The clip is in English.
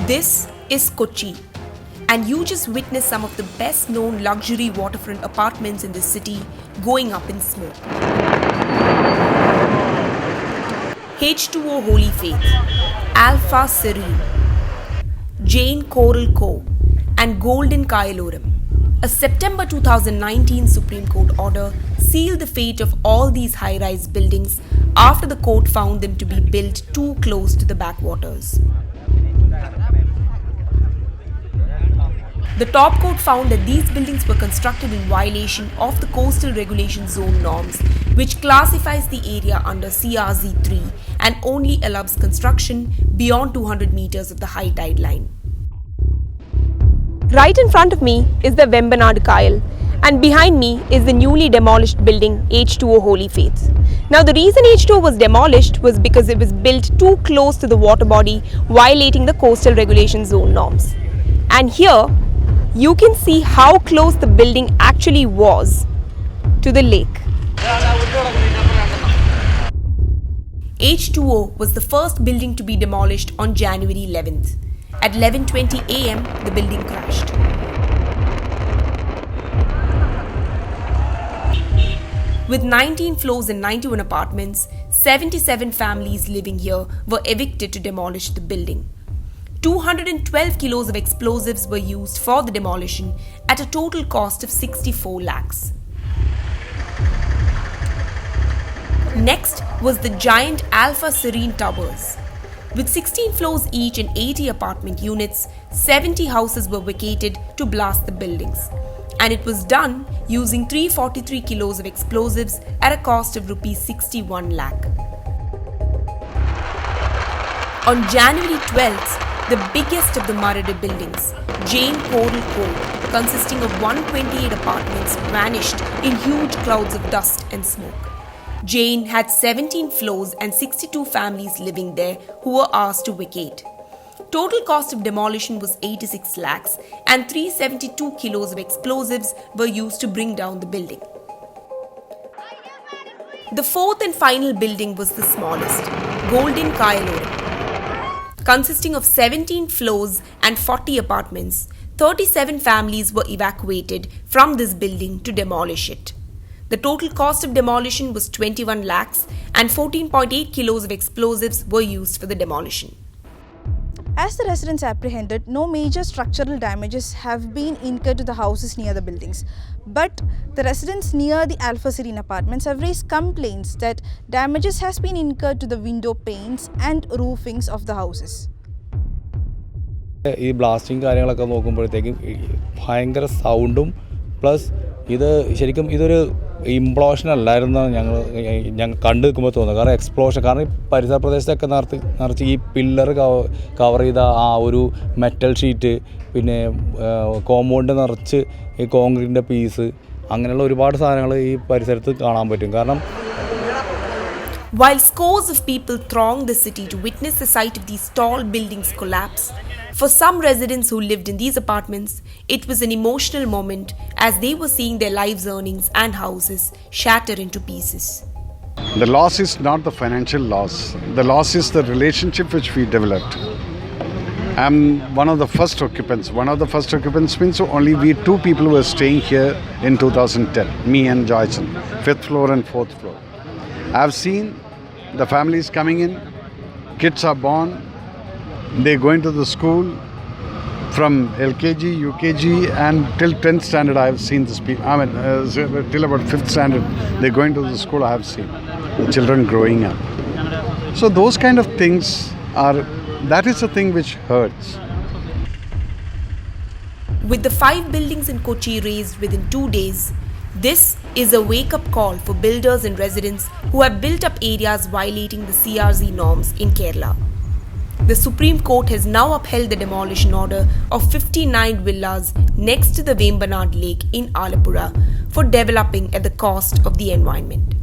This is Kochi, and you just witnessed some of the best known luxury waterfront apartments in the city going up in smoke. H2O Holy Faith, Alpha Serene, Jain Coral Co, and Golden Kayaloram. A September 2019 Supreme Court order sealed the fate of all these high-rise buildings after the court found them to be built too close to the backwaters. The top court found that these buildings were constructed in violation of the Coastal Regulation Zone norms, which classifies the area under CRZ3 and only allows construction beyond 200 meters of the high tide line. Right in front of me is the Vembanad Kayal, and behind me is the newly demolished building H2O Holy Faith. Now, the reason H2O was demolished was because it was built too close to the water body, violating the Coastal Regulation Zone norms. And here, you can see how close the building actually was to the lake. H2O was the first building to be demolished on January 11th. At 11:20 am, the building crashed. With 19 floors and 91 apartments, 77 families living here were evicted to demolish the building. 212 kilos of explosives were used for the demolition at a total cost of 64 lakhs. Next was the giant Alpha Serene Towers. With 16 floors each and 80 apartment units, 70 houses were vacated to blast the buildings. And it was done using 343 kilos of explosives at a cost of rupees 61 lakh. On January 12th, the biggest of the Maradu buildings, Jain Coral Co, consisting of 128 apartments, vanished in huge clouds of dust and smoke. Jain had 17 floors and 62 families living there who were asked to vacate. Total cost of demolition was 86 lakhs and 372 kilos of explosives were used to bring down the building. The fourth and final building was the smallest, Golden Kayaloram. Consisting of 17 floors and 40 apartments, 37 families were evacuated from this building to demolish it. The total cost of demolition was 21 lakhs and 14.8 kilos of explosives were used for the demolition. As the residents apprehended, no major structural damages have been incurred to the houses near the buildings. But the residents near the Alpha Serene apartments have raised complaints that damages has been incurred to the window panes and roofings of the houses. ഈ blasting കാര്യങ്ങളൊക്കെ നോക്കുമ്പോഴത്തേക്കും ഭയങ്കര സൗണ്ടും plus ഇത് ശരിക്കും ഇതൊരു implosion അല്ലായിരുന്നു ഞങ്ങൾ കണ്ടു നിൽക്കുമ്പോൾ തോന്നുന്നത്. കാരണം എക്സ്പ്ലോഷൻ, കാരണം ഈ പരിസര പ്രദേശത്തൊക്കെ നിറച്ച് ഈ പില്ലർ കവർ ചെയ്ത ആ ഒരു മെറ്റൽ ഷീറ്റ്, പിന്നെ കോമ്പൗണ്ട് നിറച്ച് ഈ കോൺക്രീറ്റിൻ്റെ പീസ്, അങ്ങനെയുള്ള ഒരുപാട് സാധനങ്ങൾ ഈ പരിസരത്ത് കാണാൻ പറ്റും. കാരണം While scores of people thronged the city to witness the sight of these tall buildings collapse, for some residents who lived in these apartments, it was an emotional moment as they were seeing their lives' earnings and houses shatter into pieces. The loss is not the financial loss. The loss is the relationship which we developed. I'm one of the first occupants. One of the first occupants means only we two people were staying here in 2010, me and Joyson, 5th floor and 4th floor. I've seen the families coming in, kids are born, they're going to the school from LKG, UKG and till 10th standard. I have seen this people, till about 5th standard they're going to the school. I have seen the children growing up. So those kind of things that is the thing which hurts. With the 5 buildings in Kochi razed within 2 days, this is a wake-up call for builders and residents who have built up areas violating the CRZ norms in Kerala. The Supreme Court has now upheld the demolition order of 59 villas next to the Vembanad Lake in Alappuzha for developing at the cost of the environment.